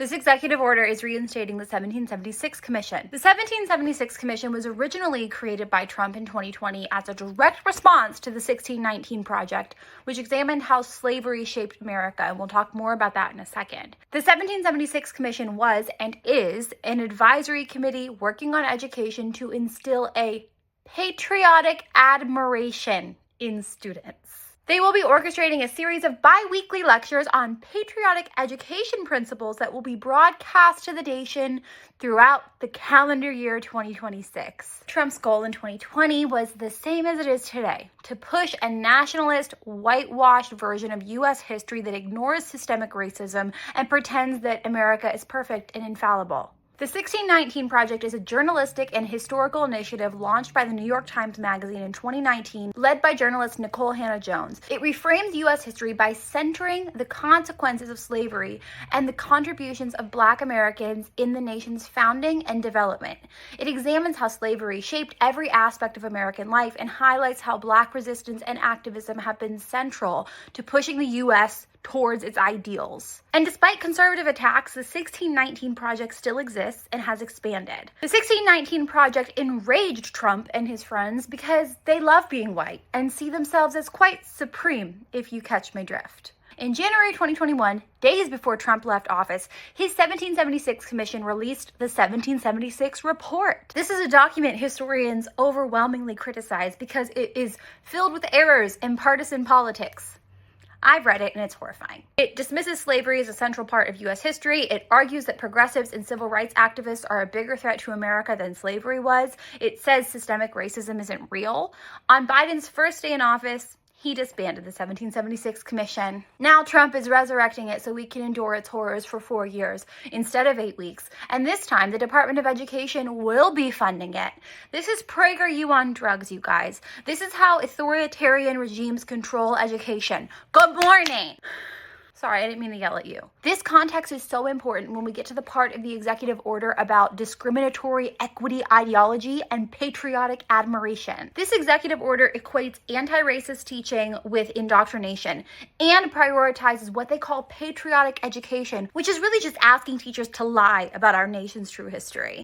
This executive order is reinstating the 1776 Commission. The 1776 Commission was originally created by Trump in 2020 as a direct response to the 1619 Project, which examined how slavery shaped America, and we'll talk more about that in a second. The 1776 Commission was and is an advisory committee working on education to instill a patriotic admiration in students. They will be orchestrating a series of bi-weekly lectures on patriotic education principles that will be broadcast to the nation throughout the calendar year 2026. Trump's goal in 2020 was the same as it is today, to push a nationalist, whitewashed version of U.S. history that ignores systemic racism and pretends that America is perfect and infallible. The 1619 Project is a journalistic and historical initiative launched by the New York Times Magazine in 2019, led by journalist Nikole Hannah-Jones. It reframes U.S. history by centering the consequences of slavery and the contributions of Black Americans in the nation's founding and development. It examines how slavery shaped every aspect of American life and highlights how Black resistance and activism have been central to pushing the U.S. towards its ideals. And despite conservative attacks, the 1619 Project still exists and has expanded. The 1619 Project enraged Trump and his friends because they love being white and see themselves as quite supreme, if you catch my drift. In January 2021, days before Trump left office, his 1776 Commission released the 1776 Report. This is a document historians overwhelmingly criticize because it is filled with errors and partisan politics. I've read it and it's horrifying. It dismisses slavery as a central part of U.S. history. It argues that progressives and civil rights activists are a bigger threat to America than slavery was. It says systemic racism isn't real. On Biden's first day in office, he disbanded the 1776 Commission. Now Trump is resurrecting it so we can endure its horrors for 4 years instead of 8 weeks. And this time, the Department of Education will be funding it. This is PragerU on drugs, you guys. This is how authoritarian regimes control education. Good morning. Sorry, I didn't mean to yell at you. This context is so important when we get to the part of the executive order about discriminatory equity ideology and patriotic admiration. This executive order equates anti-racist teaching with indoctrination and prioritizes what they call patriotic education, which is really just asking teachers to lie about our nation's true history.